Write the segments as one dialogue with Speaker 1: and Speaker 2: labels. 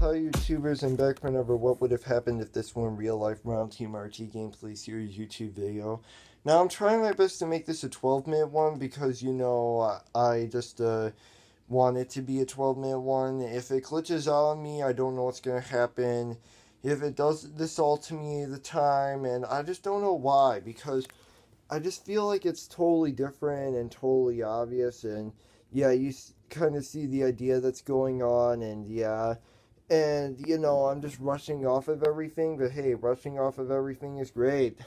Speaker 1: Hi YouTubers, I'm back for another What Would Have Happened If This Were in Real Life RhinoTMRT Gameplay series YouTube video. Now I'm trying my best to make this a 12-minute one because, I just want it to be a 12-minute one. If it glitches out on me, I don't know what's going to happen. If it does this all to me the time, and I just don't know why, because I just feel like it's totally different and totally obvious, and yeah, you kind of see the idea that's going on, and yeah, and I'm just rushing off of everything, but hey, rushing off of everything is great.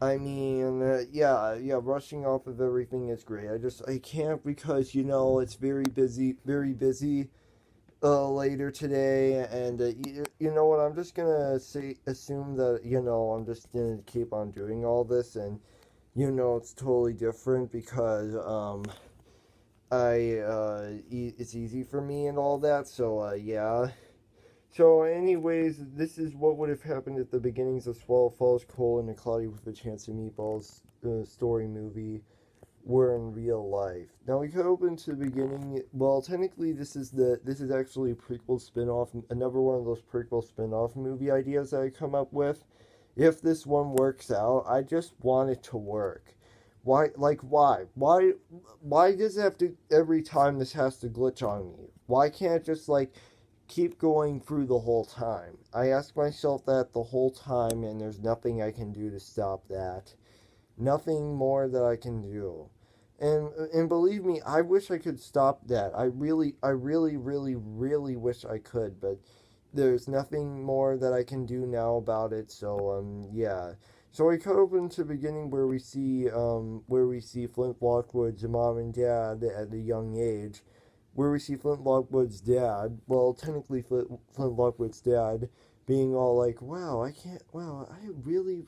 Speaker 1: I mean, yeah, rushing off of everything is great. I can't because, it's very busy, later today, and you know what? I'm just gonna assume that I'm just gonna keep on doing all this, and it's totally different because it's easy for me and all that. So yeah. So, anyways, this is what would have happened at the beginnings of Swallow Falls: A Cloudy with a Chance of Meatballs story movie were in real life. Now we could open to the beginning. Well, technically, this is actually a prequel spin-off, another one of those prequel spin-off movie ideas that I come up with. If this one works out, I just want it to work. Why? Like, why? Why does it have to every time this has to glitch on me? Why can't it just keep going through the whole time? I ask myself that the whole time, and there's nothing I can do to stop that. Nothing more that I can do. And believe me, I wish I could stop that. I really, really wish I could, but there's nothing more that I can do now about it. So yeah. So we cut open to the beginning where we see Flint Lockwood's mom and dad at a young age, where we see Flint Lockwood's dad. Well, technically Flint Lockwood's dad being all like, "Wow, I really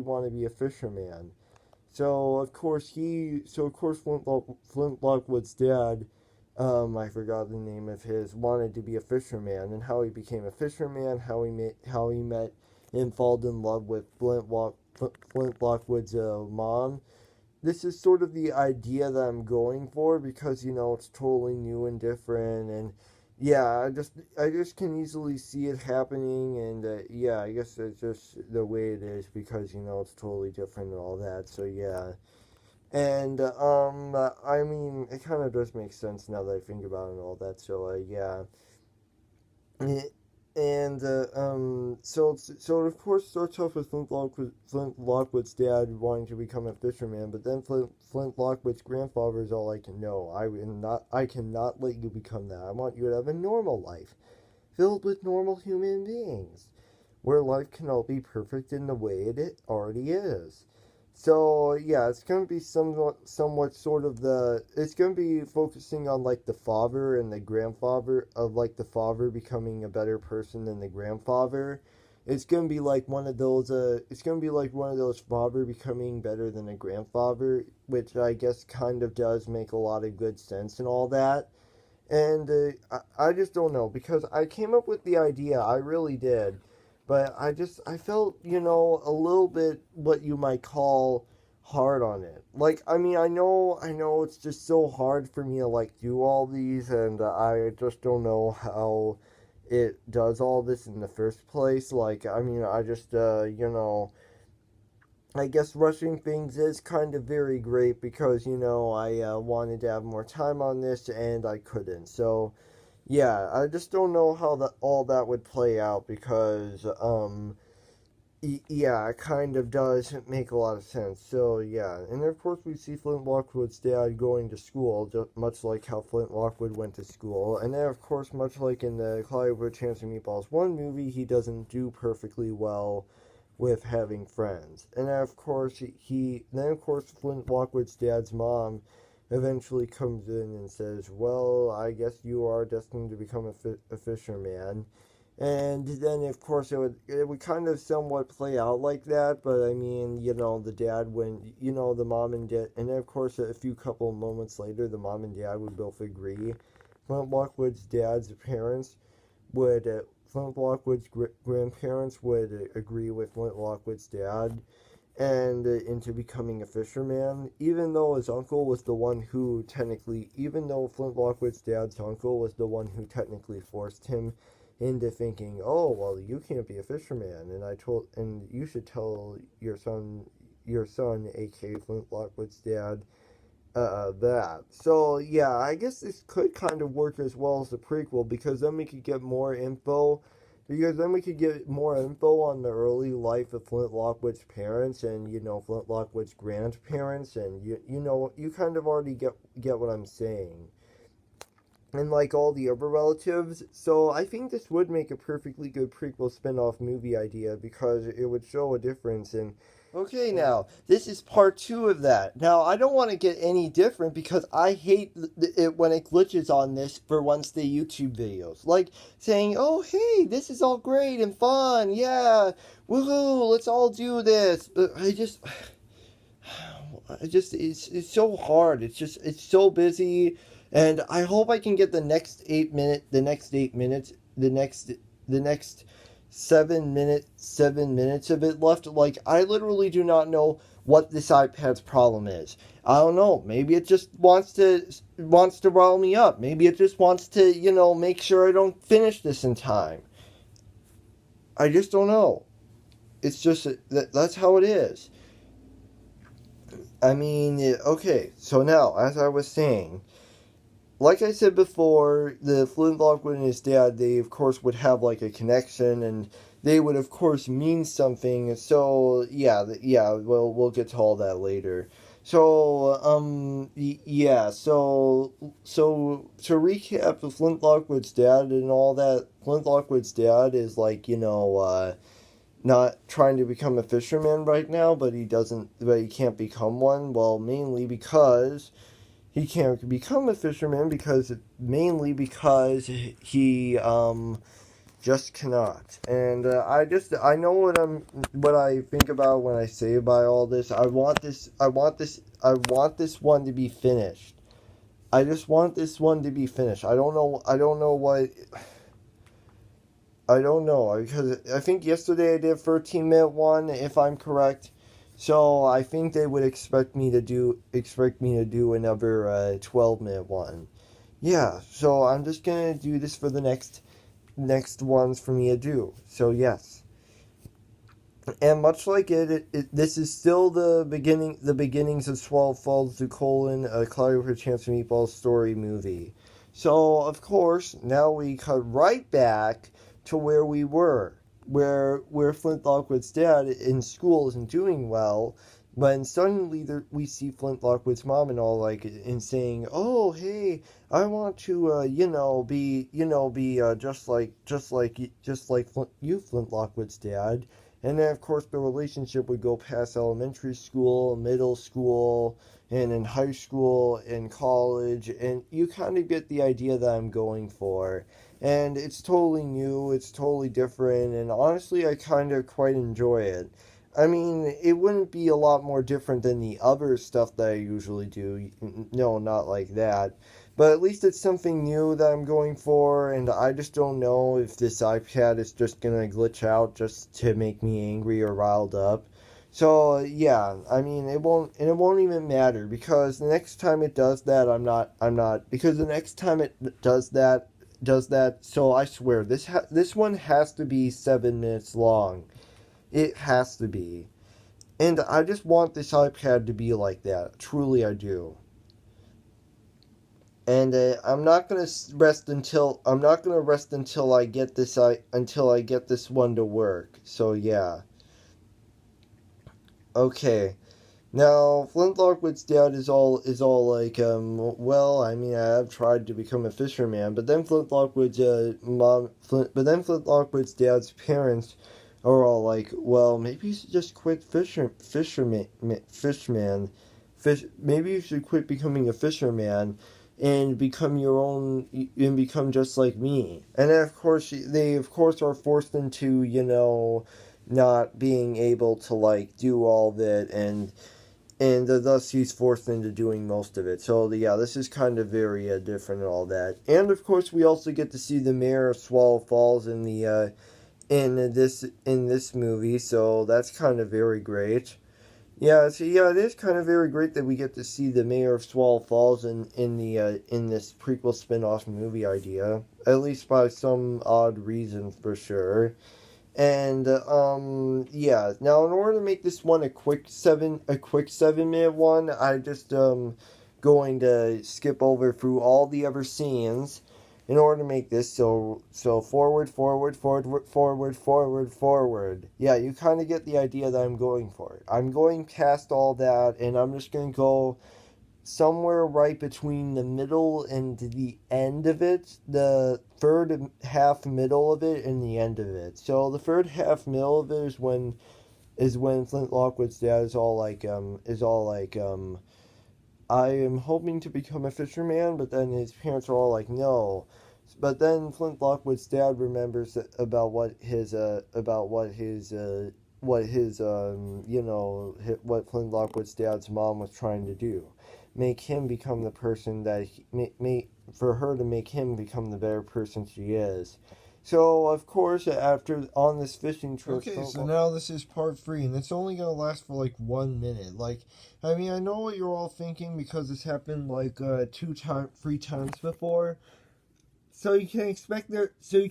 Speaker 1: want to be a fisherman." So of course Flint Lockwood's dad, I forgot the name of his, wanted to be a fisherman, and how he became a fisherman, how he met and fell in love with Flint Lockwood's mom. This is sort of the idea that I'm going for because it's totally new and different, and yeah, I just can easily see it happening, and yeah, I guess it's just the way it is because it's totally different and all that. So yeah, and I mean, it kind of does make sense now that I think about it and all that. So yeah. And so it of course starts off with Flint Lockwood's dad wanting to become a fisherman, but then Flint Lockwood's grandfather is all like, "No, I cannot let you become that. I want you to have a normal life, filled with normal human beings, where life can all be perfect in the way it already is." So yeah, it's gonna be somewhat sort of it's gonna be focusing on the father and the grandfather of the father becoming a better person than the grandfather. It's gonna be like one of those. It's gonna be like one of those father becoming better than a grandfather, which I guess kind of does make a lot of good sense and all that. And I just don't know because I came up with the idea. I really did. But I felt, a little bit what you might call hard on it. I mean, I know it's just so hard for me to, do all these, and I just don't know how it does all this in the first place. I mean, I just, I guess rushing things is kind of very great because, I wanted to have more time on this, and I couldn't. So, yeah, I just don't know how all that would play out because, yeah, it kind of does make a lot of sense. So, yeah, and of course we see Flint Lockwood's dad going to school, just much like how Flint Lockwood went to school. And then, of course, much like in the Cloudy with a Chance of Meatballs 1 movie, he doesn't do perfectly well with having friends. And then, of course, Flint Lockwood's dad's mom eventually comes in and says, "Well, I guess you are destined to become a fisherman." And then, of course, it would kind of somewhat play out like that, but I mean, the dad the mom and dad, and then, of course, a few couple of moments later, the mom and dad would both agree. Flint Lockwood's dad's parents would, Flint Lockwood's grandparents would agree with Flint Lockwood's dad. and into becoming a fisherman, even though his uncle was the one who technically, even though Flint Lockwood's dad's uncle was the one who technically forced him into thinking, oh, well, you can't be a fisherman, and you should tell your son, aka Flint Lockwood's dad, that. So, yeah, I guess this could kind of work as well as the prequel, because then we could get more info. Because then we could get more info on the early life of Flint Lockwood's parents and, Flint Lockwood's grandparents, and you kind of already get what I'm saying. And like all the other relatives, so I think this would make a perfectly good prequel spin-off movie idea, because it would show a difference in. Okay, now, this is part 2 of that. Now, I don't want to get any different, because I hate it when it glitches on this for Wednesday YouTube videos. Like, saying, oh, hey, this is all great and fun, yeah, woohoo, let's all do this. But it's so hard. It's so busy. And I hope I can get the next 8 minutes, the next 7 minutes of it left. Like, I literally do not know what this iPad's problem is. I don't know. Maybe it just wants to rile me up. Maybe it just wants to, make sure I don't finish this in time. I just don't know. It's just that's how it is. I mean, okay. So now, as I was saying, like I said before, the Flint Lockwood and his dad, they of course would have like a connection, and they would of course mean something. So yeah, we'll get to all that later. So yeah, so to recap, the Flint Lockwood's dad and all that, Flint Lockwood's dad is like not trying to become a fisherman right now, but he can't become one. Well, mainly because he can't become a fisherman mainly because he just cannot. And I know what I think about when I say about all this. I want this one to be finished. I just want this one to be finished. I don't know because I think yesterday I did a 13-minute one, if I'm correct. So I think they would expect me to do another 12-minute one. Yeah, so I'm just gonna do this for the next ones for me to do. So yes, and much like this is still the beginnings of 12 Falls to Colon, a Cloudy with a Chance of Meatballs story movie. So of course now we cut right back to where we were. Where Flint Lockwood's dad in school isn't doing well, when suddenly we see Flint Lockwood's mom and all and saying, "Oh, hey, I want to, be just like Flint Lockwood's dad." And then of course the relationship would go past elementary school, middle school, and in high school and college, and you kind of get the idea that I'm going for. And it's totally new, it's totally different, and honestly, I kind of quite enjoy it. I mean, it wouldn't be a lot more different than the other stuff that I usually do. No, not like that. But at least it's something new that I'm going for, and I just don't know if this iPad is just gonna glitch out just to make me angry or riled up. So yeah, I mean, it won't even matter, because the next time it does that, because the next time it does that, so I swear this one has to be 7 minutes long. It has to be. And I just want this iPad to be like that. Truly I do. And I'm not gonna rest until I get this one to work. So yeah. Okay. Now, Flint Lockwood's dad is all like, well, I mean, I've tried to become a fisherman, but then Flint Lockwood's dad's parents are all like, well, maybe you should just quit maybe you should quit becoming a fisherman and become just like me. And then, of course, they are forced into, not being able to, do all of it, and thus he's forced into doing most of it. So yeah, this is kind of very different and all that. And of course, we also get to see the mayor of Swallow Falls in this movie. So that's kind of very great. Yeah, so yeah, it is kind of very great that we get to see the mayor of Swallow Falls in this prequel spin-off movie idea, at least by some odd reason for sure. And yeah. Now, in order to make this one a quick 7 minute one, I just going to skip over through all the other scenes in order to make this so forward, forward, forward, forward, forward, forward. Yeah, you kind of get the idea that I'm going for. I'm going past all that, and I'm just going to go somewhere right between the middle and the end of it, the third half middle of it and the end of it. So the third half middle of it is when Flint Lockwood's dad is all like I am hoping to become a fisherman, but then his parents are all like no. But then Flint Lockwood's dad remembers about what Flint Lockwood's dad's mom was trying to do, make him become the person that for her to make him become the better person she is. So of course, after on this fishing trip. Okay, so now this is part 3, and it's only gonna last for like 1 minute. Like, I mean, I know what you're all thinking because this happened like 3 times before. So you can expect there to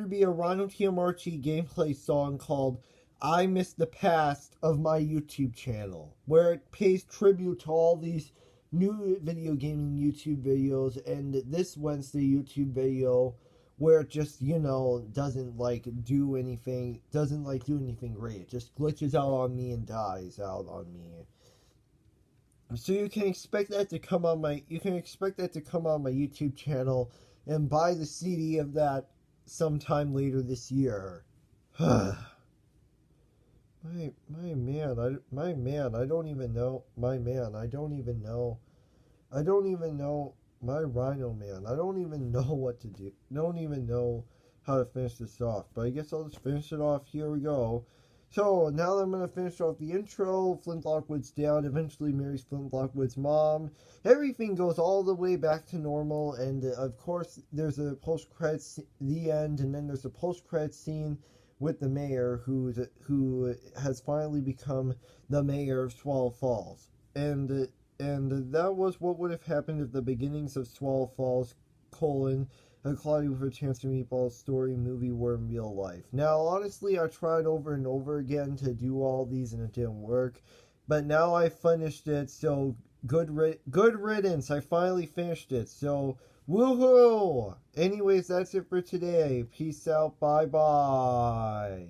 Speaker 1: be a RhinoTMRTGamePlay song called "I Miss the Past" of my YouTube channel, where it pays tribute to all these new video gaming YouTube videos, and this Wednesday YouTube video where it just, doesn't do anything great. It just glitches out on me and dies out on me. So you can expect that to come on my YouTube channel and buy the CD of that sometime later this year. My man, I don't even know. My Rhino man, I don't even know what to do. Don't even know how to finish this off. But I guess I'll just finish it off. Here we go. So, now that I'm going to finish off the intro, Flint Lockwood's dad eventually marries Flint Lockwood's mom. Everything goes all the way back to normal, and of course, there's a post-credits, the end, and then there's a post-credits scene with the mayor who has finally become the mayor of Swallow Falls. And that was what would have happened if the beginnings of Swallow Falls, a Cloudy with a Chance of Meatballs story movie were in real life. Now, honestly, I tried over and over again to do all these and it didn't work. But now I finished it, so good riddance. I finally finished it, so woohoo! Anyways, that's it for today. Peace out. Bye-bye.